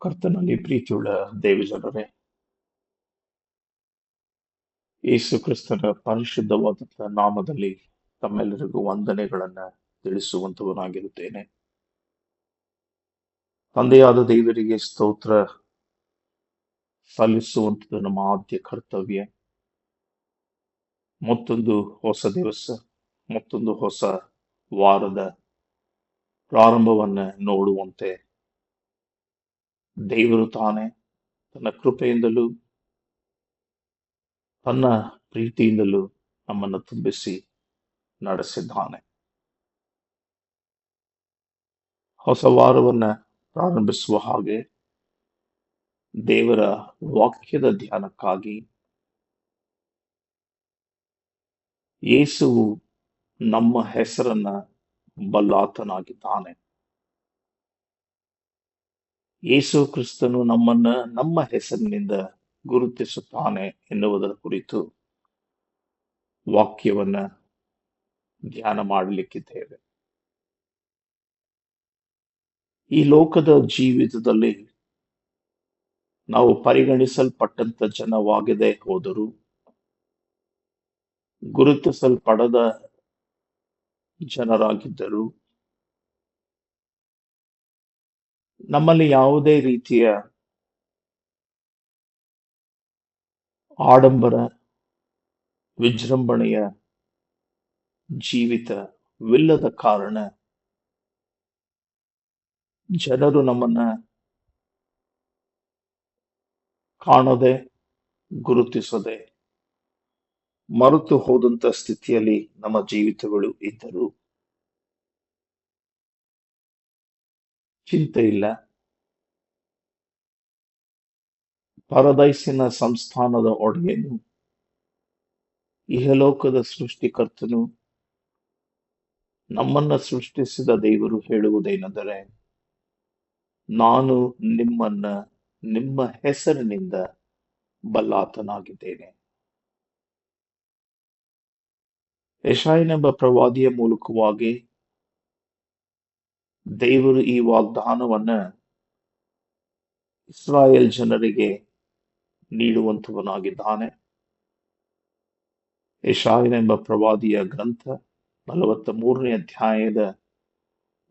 ಕರ್ತನಲ್ಲಿ ಪ್ರೀತಿಯುಳ್ಳ ದೇವಜನರೇ, ಯೇಸು ಕ್ರಿಸ್ತನ ಪರಿಶುದ್ಧವಾದಂತಹ ನಾಮದಲ್ಲಿ ತಮ್ಮೆಲ್ಲರಿಗೂ ವಂದನೆಗಳನ್ನ ತಿಳಿಸುವಂತವನಾಗಿರುತ್ತೇನೆ. ತಂದೆಯಾದ ದೇವರಿಗೆ ಸ್ತೋತ್ರ ಸಲ್ಲಿಸುವಂಥದ್ದು ನಮ್ಮ ಆದ್ಯ ಕರ್ತವ್ಯ. ಮತ್ತೊಂದು ಹೊಸ ದಿವಸ, ಮತ್ತೊಂದು ಹೊಸ ವಾರದ ಪ್ರಾರಂಭವನ್ನ ನೋಡುವಂತೆ ದೇವರು ತಾನೇ ತನ್ನ ಕೃಪೆಯಿಂದಲೂ ತನ್ನ ಪ್ರೀತಿಯಿಂದಲೂ ನಮ್ಮನ್ನು ತುಂಬಿಸಿ ನಡೆಸಿದ್ದಾನೆ. ಹೊಸ ವಾರವನ್ನ ಪ್ರಾರಂಭಿಸುವ ಹಾಗೆ ದೇವರ ವಾಕ್ಯದ ಧ್ಯಾನಕ್ಕಾಗಿ ಯೇಸುವು ನಮ್ಮ ಹೆಸರನ್ನ ಬಲ್ಲಾತನಾಗಿದ್ದಾನೆ. ಯೇಸು ಕ್ರಿಸ್ತನು ನಮ್ಮನ್ನ ನಮ್ಮ ಹೆಸರಿನಿಂದ ಗುರುತಿಸುತ್ತಾನೆ ಎನ್ನುವುದರ ಕುರಿತು ವಾಕ್ಯವನ್ನ ಧ್ಯಾನ ಮಾಡಲಿಕ್ಕಿದ್ದೇವೆ. ಈ ಲೋಕದ ಜೀವಿತದಲ್ಲಿ ನಾವು ಪರಿಗಣಿಸಲ್ಪಟ್ಟಂತ ಜನವಾಗದೆ ಹೋದರೂ, ಗುರುತಿಸಲ್ಪಡದ ಜನರಾಗಿದ್ದರು, ನಮ್ಮಲ್ಲಿ ಯಾವುದೇ ರೀತಿಯ ಆಡಂಬರ ವಿಜೃಂಭಣೆಯ ಜೀವಿತವಿಲ್ಲದ ಕಾರಣ ಜನರು ನಮ್ಮನ್ನ ಕಾಣದೆ, ಗುರುತಿಸದೆ, ಮರೆತು ಹೋದಂತ ಸ್ಥಿತಿಯಲ್ಲಿ ನಮ್ಮ ಜೀವಿತಗಳು ಇದ್ದರು. ಚಿಂತೆ ಇಲ್ಲ. ಪರದೈಸಿನ ಸಂಸ್ಥಾನದ ಒಡೆಯನು, ಇಹಲೋಕದ ಸೃಷ್ಟಿಕರ್ತನು, ನಮ್ಮನ್ನ ಸೃಷ್ಟಿಸಿದ ದೇವರು ಹೇಳುವುದೇನೆಂದರೆ, ನಾನು ನಿಮ್ಮನ್ನ ನಿಮ್ಮ ಹೆಸರಿನಿಂದ ಬಲ್ಲಾತನಾಗಿದ್ದೇನೆ. ಯೆಶಾಯನೆಂಬ ಪ್ರವಾದಿಯ ಮೂಲಕವಾಗಿ ದೇವರು ಈ ವಾಗ್ದಾನವನ್ನ ಇಸ್ರಾಯೇಲ್ ಜನರಿಗೆ ನೀಡುವಂತವನಾಗಿದ್ದಾನೆ. ಯೆಶಾಯನೆಂಬ ಪ್ರವಾದಿಯ ಗ್ರಂಥ 43ನೇ ಅಧ್ಯಾಯದ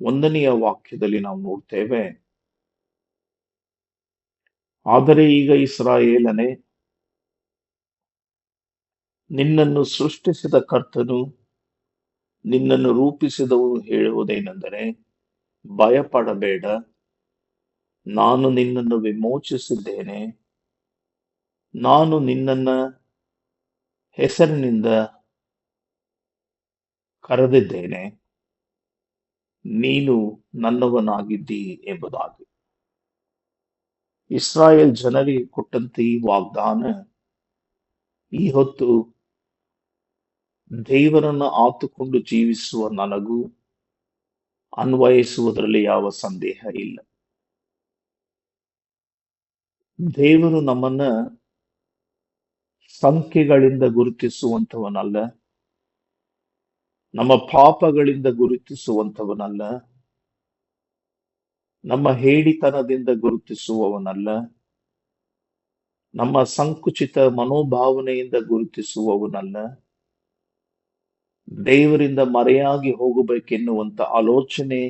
1ನೇ ವಾಕ್ಯದಲ್ಲಿ ನಾವು ನೋಡ್ತೇವೆ, ಆದರೆ ಈಗ ಇಸ್ರಾಯೇಲನೇ, ನಿನ್ನನ್ನು ಸೃಷ್ಟಿಸಿದ ಕರ್ತನು, ನಿನ್ನನ್ನು ರೂಪಿಸಿದವನು ಹೇಳುವುದೇನೆಂದರೆ, ಭಯಪಡಬೇಡ, ನಾನು ನಿನ್ನನ್ನು ವಿಮೋಚಿಸಿದ್ದೇನೆ, ನಾನು ನಿನ್ನನ್ನ ಹೆಸರಿನಿಂದ ಕರೆದಿದ್ದೇನೆ, ನೀನು ನನ್ನವನಾಗಿದ್ದಿ ಎಂಬುದಾಗಿ. ಇಸ್ರಾಯೇಲ್ ಜನರಿಗೆ ಕೊಟ್ಟಂತೆ ಈ ವಾಗ್ದಾನ ಈ ಹೊತ್ತು ದೇವರನ್ನ ಆತುಕೊಂಡು ಜೀವಿಸುವ ನನಗೂ ಅನ್ವಯಿಸುವುದರಲ್ಲಿ ಯಾವ ಸಂದೇಹ ಇಲ್ಲ. ದೇವರು ನಮ್ಮನ್ನ ಸಂಖ್ಯೆಗಳಿಂದ ಗುರುತಿಸುವಂತವನಲ್ಲ, ನಮ್ಮ ಪಾಪಗಳಿಂದ ಗುರುತಿಸುವಂತವನಲ್ಲ, ನಮ್ಮ ಹೇಡಿತನದಿಂದ ಗುರುತಿಸುವವನಲ್ಲ, ನಮ್ಮ ಸಂಕುಚಿತ ಮನೋಭಾವನೆಯಿಂದ ಗುರುತಿಸುವವನಲ್ಲ, ದೇವರಿಂದ ಮರೆಯಾಗಿ ಹೋಗಬೇಕೆನ್ನುವಂತ ಆಲೋಚನೆ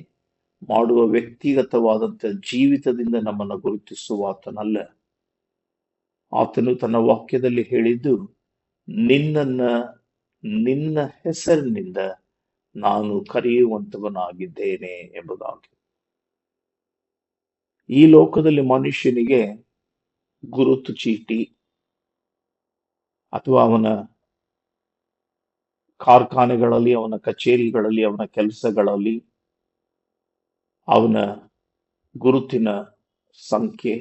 ಮಾಡುವ ವ್ಯಕ್ತಿಗತವಾದಂತ ಜೀವಿತದಿಂದ ನಮ್ಮನ್ನು ಗುರುತಿಸುವ ಆತನಲ್ಲ. ಆತನು ತನ್ನ ವಾಕ್ಯದಲ್ಲಿ ಹೇಳಿದ್ದು, ನಿನ್ನನ್ನ ನಿನ್ನ ಹೆಸರಿನಿಂದ ನಾನು ಕರೆಯುವಂತವನಾಗಿದ್ದೇನೆ ಎಂಬುದಾಗಿ. ಈ ಲೋಕದಲ್ಲಿ ಮನುಷ್ಯನಿಗೆ ಗುರುತು ಚೀಟಿ ಅಥವಾ ಅವನ ಕಾರ್ಖಾನೆಗಳಲ್ಲಿ, ಅವನ ಕಚೇರಿಗಳಲ್ಲಿ, ಅವನ ಕೆಲಸಗಳಲ್ಲಿ ಅವನ ಗುರುತಿನ ಸಂಖ್ಯೆ,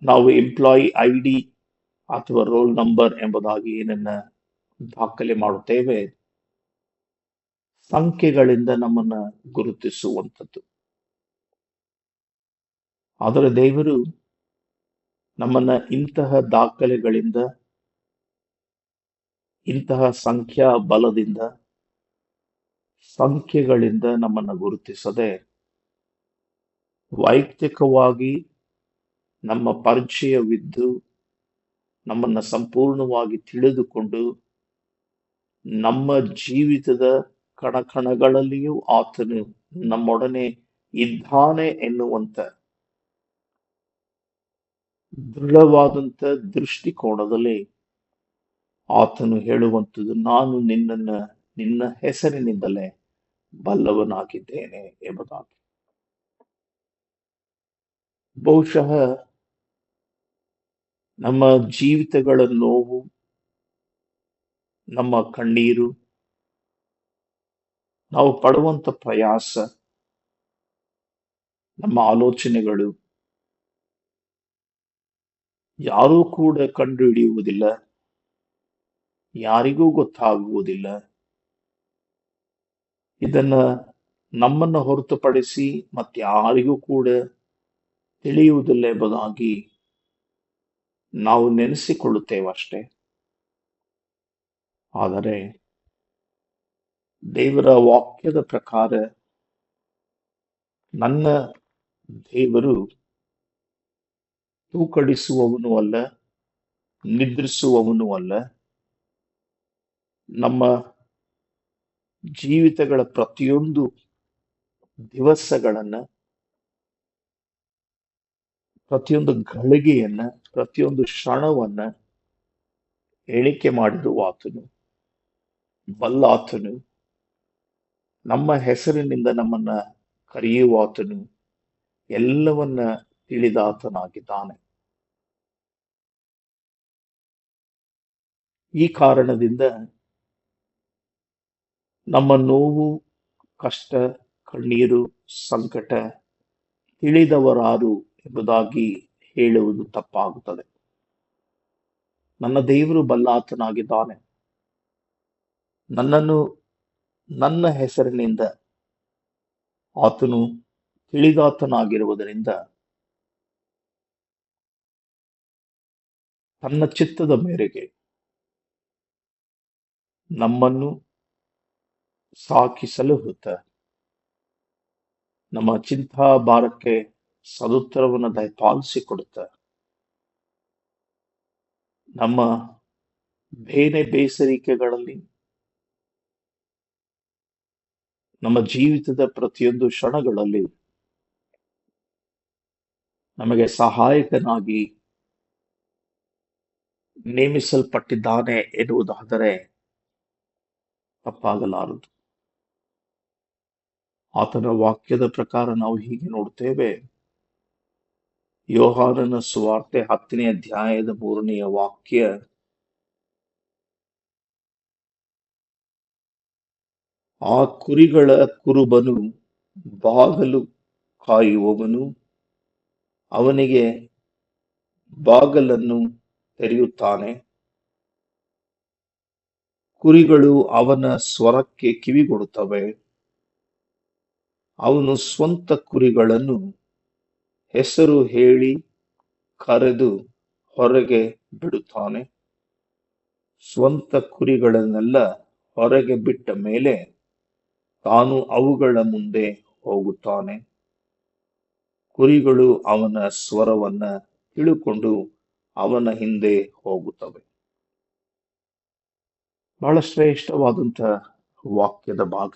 ನಾವು ಎಂಪ್ಲಾಯಿ ID ಅಥವಾ ರೋಲ್ ನಂಬರ್ ಎಂಬುದಾಗಿ ಏನನ್ನ ದಾಖಲೆ ಮಾಡುತ್ತೇವೆ, ಸಂಖ್ಯೆಗಳಿಂದ ನಮ್ಮನ್ನ ಗುರುತಿಸುವಂಥದ್ದು. ಆದರೆ ದೇವರು ನಮ್ಮನ್ನ ಇಂತಹ ದಾಖಲೆಗಳಿಂದ, ಇಂತಹ ಸಂಖ್ಯಾ ಬಲದಿಂದ, ಸಂಖ್ಯೆಗಳಿಂದ ನಮ್ಮನ್ನು ಗುರುತಿಸದೆ ವೈಯಕ್ತಿಕವಾಗಿ ನಮ್ಮ ಪರಿಚಯವಿದ್ದು ನಮ್ಮನ್ನ ಸಂಪೂರ್ಣವಾಗಿ ತಿಳಿದುಕೊಂಡು ನಮ್ಮ ಜೀವಿತದ ಕಣಕಣಗಳಲ್ಲಿಯೂ ಆತನು ನಮ್ಮೊಡನೆ ಇದ್ದಾನೆ ಎನ್ನುವಂತ ದೃಢವಾದಂತ ದೃಷ್ಟಿಕೋನದಲ್ಲಿ ಆತನು ಹೇಳುವಂಥದ್ದು, ನಾನು ನಿನ್ನ ಹೆಸರಿನಿಂದಲೇ ಬಲ್ಲವನಾಗಿದ್ದೇನೆ ಎಂಬುದಾಗಿ. ಬಹುಶಃ ನಮ್ಮ ಜೀವಿತಗಳ ನೋವು, ನಮ್ಮ ಕಣ್ಣೀರು, ನಾವು ಪಡುವಂತ ಪ್ರಯಾಸ, ನಮ್ಮ ಆಲೋಚನೆಗಳು ಯಾರೂ ಕೂಡ ಕಂಡುಹಿಡಿಯುವುದಿಲ್ಲ, ಯಾರಿಗೂ ಗೊತ್ತಾಗುವುದಿಲ್ಲ. ಇದನ್ನ ನಮ್ಮನ್ನು ಹೊರತುಪಡಿಸಿ ಮತ್ಯಾರಿಗೂ ಕೂಡ ತಿಳಿಯುವುದಿಲ್ಲ ಎಂಬುದಾಗಿ ನಾವು ನೆನೆಸಿಕೊಳ್ಳುತ್ತೇವಷ್ಟೇ. ಆದರೆ ದೇವರ ವಾಕ್ಯದ ಪ್ರಕಾರ ನನ್ನ ದೇವರು ತೂಕಡಿಸುವವನು ಅಲ್ಲ, ನಿದ್ರಿಸುವವನು ಅಲ್ಲ. ನಮ್ಮ ಜೀವಿತಗಳ ಪ್ರತಿಯೊಂದು ದಿವಸಗಳನ್ನ, ಪ್ರತಿಯೊಂದು ಗಳಿಗೆಯನ್ನ, ಪ್ರತಿಯೊಂದು ಕ್ಷಣವನ್ನ ಎಣಿಕೆ ಮಾಡಿರುವ ಆತನು, ಬಲ್ಲಾತನು, ನಮ್ಮ ಹೆಸರಿನಿಂದ ನಮ್ಮನ್ನ ಕರೆಯುವಾತನು, ಎಲ್ಲವನ್ನ ತಿಳಿದಾತನಾಗಿದ್ದಾನೆ. ಈ ಕಾರಣದಿಂದ ನಮ್ಮ ನೋವು, ಕಷ್ಟ, ಕಣ್ಣೀರು, ಸಂಕಟ ತಿಳಿದವರಾರು ಎಂಬುದಾಗಿ ಹೇಳುವುದು ತಪ್ಪಾಗುತ್ತದೆ. ನನ್ನ ದೇವರು ಬಲ್ಲಾತನಾಗಿದ್ದಾನೆ. ನನ್ನನ್ನು ನನ್ನ ಹೆಸರಿನಿಂದ ಆತನು ತಿಳಿದಾತನಾಗಿರುವುದರಿಂದ ತನ್ನ ಚಿತ್ತದ ಮೇರೆಗೆ ನಮ್ಮನ್ನು ಸಾಕಿ ಸಲಹುತ್ತ ನಮ್ಮ ಚಿಂತಾ ಭಾರಕ್ಕೆ ಸದುತ್ತರವನ್ನು ದಯಪಾಲಿಸಿಕೊಡುತ್ತ ನಮ್ಮ ಬೇನೆ ಬೇಸರಿಕೆಗಳಲ್ಲಿ, ನಮ್ಮ ಜೀವಿತದ ಪ್ರತಿಯೊಂದು ಕ್ಷಣಗಳಲ್ಲಿ ನಮಗೆ ಸಹಾಯಕನಾಗಿ ನೇಮಿಸಲ್ಪಟ್ಟಿದ್ದಾನೆ ಎನ್ನುವುದಾದರೆ ತಪ್ಪಾಗಲಾರದು. ಆತನ ವಾಕ್ಯದ ಪ್ರಕಾರ ನಾವು ಹೀಗೆ ನೋಡ್ತೇವೆ. ಯೋಹಾನನ ಸುವಾರ್ತೆ 10ನೇ ಅಧ್ಯಾಯದ 3ನೇ ವಾಕ್ಯ, ಆ ಕುರಿಗಳ ಕುರುಬನು ಬಾಗಲು ಕಾಯುವವನು ಅವನಿಗೆ ಬಾಗಲನ್ನು ತೆರೆಯುತ್ತಾನೆ. ಕುರಿಗಳು ಅವನ ಸ್ವರಕ್ಕೆ ಕಿವಿಗೊಡುತ್ತವೆ. ಅವನು ಸ್ವಂತ ಕುರಿಗಳನ್ನು ಹೆಸರು ಹೇಳಿ ಕರೆದು ಹೊರಗೆ ಬಿಡುತ್ತಾನೆ. ಸ್ವಂತ ಕುರಿಗಳನ್ನೆಲ್ಲ ಹೊರಗೆ ಬಿಟ್ಟ ಮೇಲೆ ತಾನು ಅವುಗಳ ಮುಂದೆ ಹೋಗುತ್ತಾನೆ. ಕುರಿಗಳು ಅವನ ಸ್ವರವನ್ನ ತಿಳುಕೊಂಡು ಅವನ ಹಿಂದೆ ಹೋಗುತ್ತವೆ. ಬಹಳ ಶ್ರೇಷ್ಠವಾದಂತ ವಾಕ್ಯದ ಭಾಗ.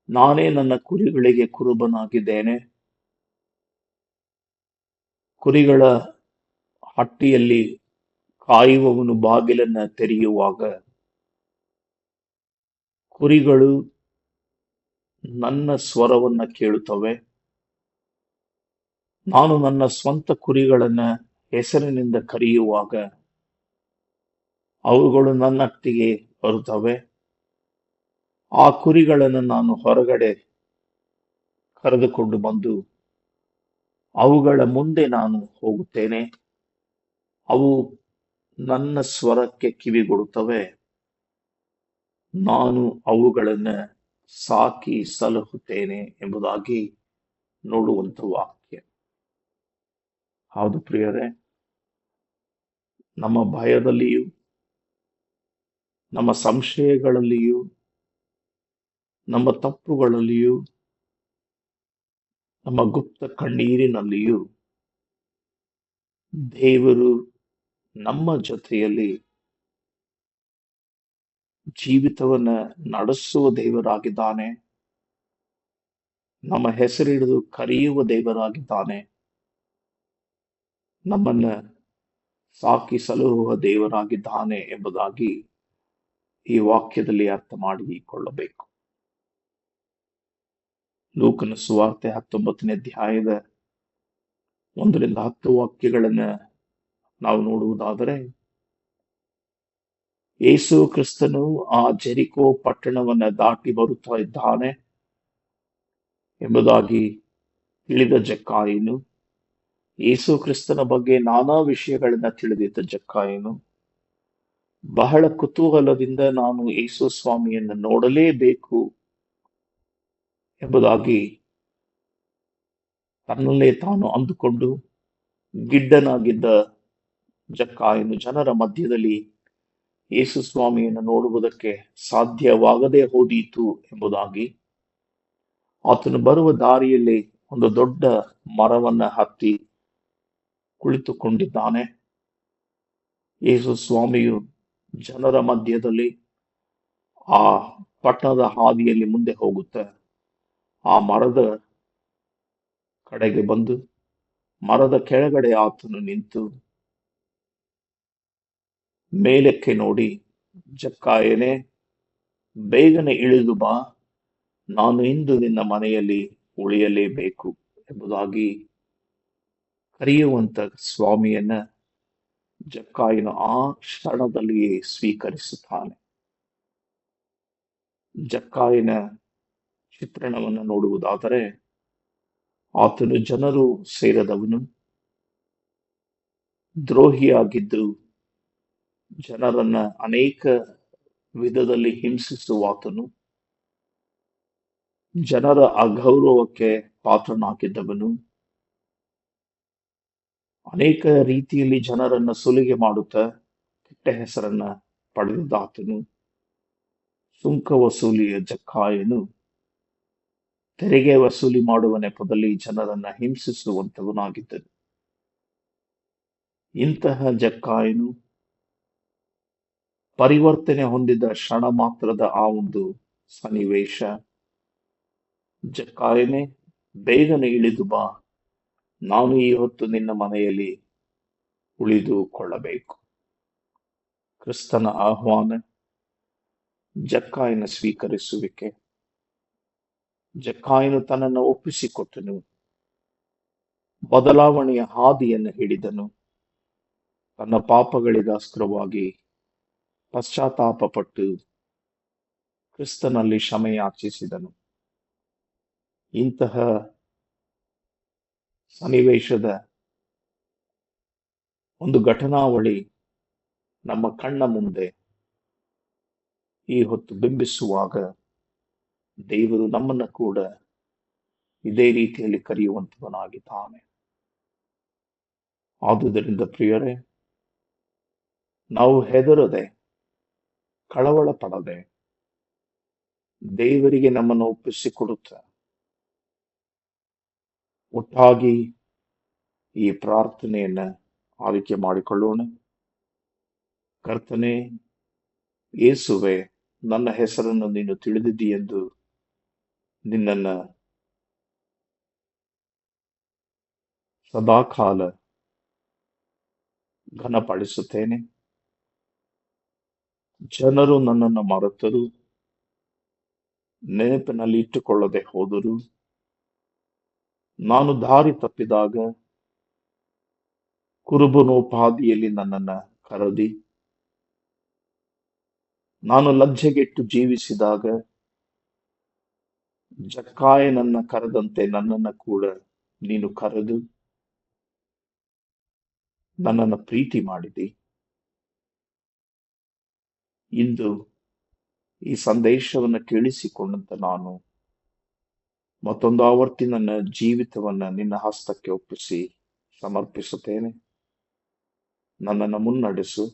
ನಾನೇ ನನ್ನ ಕುರಿಗಳಿಗೆ ಕುರುಬನಾಗಿದ್ದೇನೆ. ಕುರಿಗಳ ಹಟ್ಟಿಯಲ್ಲಿ ಕಾಯುವವನು ಬಾಗಿಲನ್ನ ತೆರೆಯುವಾಗ ಕುರಿಗಳು ನನ್ನ ಸ್ವರವನ್ನ ಕೇಳುತ್ತವೆ. ನಾನು ನನ್ನ ಸ್ವಂತ ಕುರಿಗಳನ್ನ ಹೆಸರಿನಿಂದ ಕರೆಯುವಾಗ ಅವುಗಳು ನನ್ನೊಟ್ಟಿಗೆ ಬರುತ್ತವೆ. ಆ ಕುರಿಗಳನ್ನು ನಾನು ಹೊರಗಡೆ ಕರೆದುಕೊಂಡು ಬಂದು ಅವುಗಳ ಮುಂದೆ ನಾನು ಹೋಗುತ್ತೇನೆ. ಅವು ನನ್ನ ಸ್ವರಕ್ಕೆ ಕಿವಿಗೊಡುತ್ತವೆ. ನಾನು ಅವುಗಳನ್ನ ಸಾಕಿ ಸಲಹುತ್ತೇನೆ ಎಂಬುದಾಗಿ ನೋಡುವಂತ ವಾಕ್ಯ. ಹೌದು ಪ್ರಿಯರೇ, ನಮ್ಮ ಭಯದಲ್ಲಿಯೂ, ನಮ್ಮ ಸಂಶಯಗಳಲ್ಲಿಯೂ, ನಮ್ಮ ತಪ್ಪುಗಳಲ್ಲಿಯೂ ನಮ್ಮ ಗುಪ್ತ ಕಣ್ಣೀರಿನಲ್ಲಿಯೂ ದೇವರು ನಮ್ಮ ಜೊತೆಯಲ್ಲಿ ಜೀವಿತವನ್ನ ನಡೆಸುವ ದೇವರಾಗಿದ್ದಾನೆ. ನಮ್ಮ ಹೆಸರಿಡಿದು ಕರೆಯುವ ದೇವರಾಗಿದ್ದಾನೆ. ನಮ್ಮನ್ನ ಸಾಕಿ ಸಲಹುವ ದೇವರಾಗಿದ್ದಾನೆ ಎಂಬುದಾಗಿ ಈ ವಾಕ್ಯದಲ್ಲಿ ಅರ್ಥ ಮಾಡಿಕೊಳ್ಳಬೇಕು. ಲೂಕನ ಸುವಾರ್ತೆ 19ನೇ ಅಧ್ಯಾಯದ 1ರಿಂದ 10 ವಾಕ್ಯಗಳನ್ನ ನಾವು ನೋಡುವುದಾದರೆ, ಯೇಸು ಕ್ರಿಸ್ತನು ಆ ಜೆರಿಕೋ ಪಟ್ಟಣವನ್ನ ದಾಟಿ ಬರುತ್ತಾ ಇದ್ದಾನೆ ಎಂಬುದಾಗಿ ತಿಳಿದ ಜಕ್ಕಾಯನು, ಯೇಸು ಕ್ರಿಸ್ತನ ಬಗ್ಗೆ ನಾನಾ ವಿಷಯಗಳನ್ನ ತಿಳಿದಿದ್ದ ಜಕ್ಕಾಯನು ಬಹಳ ಕುತೂಹಲದಿಂದ ನಾನು ಯೇಸು ಸ್ವಾಮಿಯನ್ನು ನೋಡಲೇಬೇಕು ಎಂಬುದಾಗಿ ತನ್ನಲ್ಲೇ ತಾನು ಅಂದುಕೊಂಡು ಗಿಡ್ಡನಾಗಿದ್ದ ಜಕ್ಕಾಯನು ಜನರ ಮಧ್ಯದಲ್ಲಿ ಯೇಸು ಸ್ವಾಮಿಯನ್ನು ನೋಡುವುದಕ್ಕೆ ಸಾಧ್ಯವಾಗದೆ ಹೋದೀತು ಎಂಬುದಾಗಿ ಆತನು ಬರುವ ದಾರಿಯಲ್ಲಿ ಒಂದು ದೊಡ್ಡ ಮರವನ್ನ ಹತ್ತಿ ಕುಳಿತುಕೊಂಡಿದ್ದಾನೆ. ಯೇಸು ಸ್ವಾಮಿಯು ಜನರ ಮಧ್ಯದಲ್ಲಿ ಆ ಪಟ್ಟಣದ ಹಾದಿಯಲ್ಲಿ ಮುಂದೆ ಹೋಗುತ್ತೆ. ಆ ಮರದ ಕಡೆಗೆ ಬಂದು ಮರದ ಕೆಳಗಡೆ ಆತನು ನಿಂತು ಮೇಲಕ್ಕೆ ನೋಡಿ, ಜಕ್ಕಾಯನೇ, ಬೇಗನೆ ಇಳಿದು ಬಾ, ನಾನು ಇಂದು ನಿನ್ನ ಮನೆಯಲ್ಲಿ ಉಳಿಯಲೇಬೇಕು ಎಂಬುದಾಗಿ ಕರೆಯುವಂತ ಸ್ವಾಮಿಯನ್ನ ಜಕ್ಕಾಯನು ಆ ಕ್ಷಣದಲ್ಲಿಯೇ ಸ್ವೀಕರಿಸುತ್ತಾನೆ. ಜಕ್ಕಾಯನ ಚಿತ್ರಣವನ್ನು ನೋಡುವುದಾದರೆ, ಆತನು ಜನರು ಸೇರದವನು, ದ್ರೋಹಿಯಾಗಿದ್ದು ಜನರನ್ನ ಅನೇಕ ವಿಧದಲ್ಲಿ ಹಿಂಸಿಸುವಾತನು, ಜನರ ಅಗೌರವಕ್ಕೆ ಪಾತ್ರನಾಗಿದ್ದವನು, ಅನೇಕ ರೀತಿಯಲ್ಲಿ ಜನರನ್ನ ಸುಲಿಗೆ ಮಾಡುತ್ತಾ ಕೆಟ್ಟ ಹೆಸರನ್ನ ಪಡೆದಿದ್ದಾತನು. ಸುಂಕ ವಸೂಲಿಯ ಜಕ್ಕಾಯನು ತೆರಿಗೆ ವಸೂಲಿ ಮಾಡುವ ನೆಪದಲ್ಲಿ ಜನರನ್ನ ಹಿಂಸಿಸುವಂತವನಾಗಿದ್ದನು. ಇಂತಹ ಜಕ್ಕಾಯನು ಪರಿವರ್ತನೆ ಹೊಂದಿದ ಕ್ಷಣ ಮಾತ್ರದ ಆ ಒಂದು ಸನ್ನಿವೇಶ, ಜಕ್ಕಾಯನೇ, ಬೇಗನೆ ಇಳಿದು ಬಾ, ನಾನು ಈ ಹೊತ್ತು ನಿನ್ನ ಮನೆಯಲ್ಲಿ ಉಳಿದುಕೊಳ್ಳಬೇಕು. ಕ್ರಿಸ್ತನ ಆಹ್ವಾನ, ಜಕ್ಕಾಯನ ಸ್ವೀಕರಿಸುವಿಕೆ. ಜಕ್ಕಾಯನು ತನ್ನನ್ನು ಒಪ್ಪಿಸಿಕೊಟ್ಟನು, ಬದಲಾವಣೆಯ ಹಾದಿಯನ್ನು ಹಿಡಿದನು, ತನ್ನ ಪಾಪಗಳಿಗೋಸ್ಕರವಾಗಿ ಪಶ್ಚಾತ್ತಾಪ ಪಟ್ಟು ಕ್ರಿಸ್ತನಲ್ಲಿ ಕ್ಷಮೆಯಾಚಿಸಿದನು. ಇಂತಹ ಸನ್ನಿವೇಶದ ಒಂದು ಘಟನಾವಳಿ ನಮ್ಮ ಕಣ್ಣ ಮುಂದೆ ಈ ಹೊತ್ತು ಬಿಂಬಿಸುವಾಗ ದೇವರು ನಮ್ಮನ್ನು ಕೂಡ ಇದೇ ರೀತಿಯಲ್ಲಿ ಕರೆಯುವಂತವನಾಗಿದ್ದಾನೆ. ಆದುದರಿಂದ ಪ್ರಿಯರೇ, ನಾವು ಹೆದರದೆ, ಕಳವಳ ಪಡದೆ, ದೇವರಿಗೆ ನಮ್ಮನ್ನು ಒಪ್ಪಿಸಿಕೊಡುತ್ತ ಒಟ್ಟಾಗಿ ಈ ಪ್ರಾರ್ಥನೆಯನ್ನ ಆಯ್ಕೆ ಮಾಡಿಕೊಳ್ಳೋಣ. ಕರ್ತನೇ ಯೇಸುವೆ, ನನ್ನ ಹೆಸರನ್ನು ನೀನು ತಿಳಿದಿದ್ದೀಯೆಂದು ನಿನ್ನನ್ನ ಸದಾಕಾಲ ಘನಪಡಿಸುತ್ತೇನೆ. ಜನರು ನನ್ನನ್ನು ಮರೆತರು, ನೆನಪಿನಲ್ಲಿ ಇಟ್ಟುಕೊಳ್ಳದೆ ಹೋದರು, ನಾನು ದಾರಿ ತಪ್ಪಿದಾಗ ಕುರುಬನೋಪಾದಿಯಲ್ಲಿ ನನ್ನನ್ನ ಕರೆದಿ, ನಾನು ಲಜ್ಜೆಗೆಟ್ಟು ಜೀವಿಸಿದಾಗ ಜಕ್ಕಾಯನನ್ನ ಕರೆದಂತೆ ನನ್ನನ್ನ ಕೂಡ ನೀನು ಕರೆದು ನನ್ನನ್ನು ಪ್ರೀತಿ ಮಾಡಿದಿ. ಇಂದು ಈ ಸಂದೇಶವನ್ನು ಕೇಳಿಸಿಕೊಂಡಂತ ನಾನು ಮತ್ತೊಂದು ಆವರ್ತಿ ನನ್ನ ಜೀವಿತವನ್ನ ನಿನ್ನ ಹಸ್ತಕ್ಕೆ ಒಪ್ಪಿಸಿ ಸಮರ್ಪಿಸುತ್ತೇನೆ. ನನ್ನನ್ನು ಮುನ್ನಡೆಸು,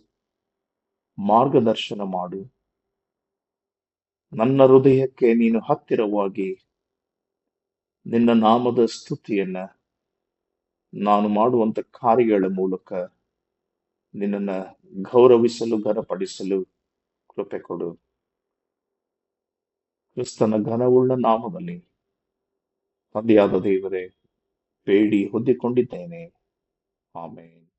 ಮಾರ್ಗದರ್ಶನ ಮಾಡು. ನನ್ನ ಹೃದಯಕ್ಕೆ ನೀನು ಹತ್ತಿರವಾಗಿ ನಿನ್ನ ನಾಮದ ಸ್ತುತಿಯನ್ನ ನಾನು ಮಾಡುವಂತ ಕಾರ್ಯಗಳ ಮೂಲಕ ನಿನ್ನನ್ನ ಗೌರವಿಸಲು ಘನಪಡಿಸಲು ಕೃಪೆ ಕೊಡು. ಕ್ರಿಸ್ತನ ಘನವುಳ್ಳ ನಾಮದಲ್ಲಿ ತಂದೆಯಾದ ದೇವರೇ ಬೇಡಿ ಹೊಂದಿಕೊಂಡಿದ್ದೇನೆ. ಆಮೇನ್.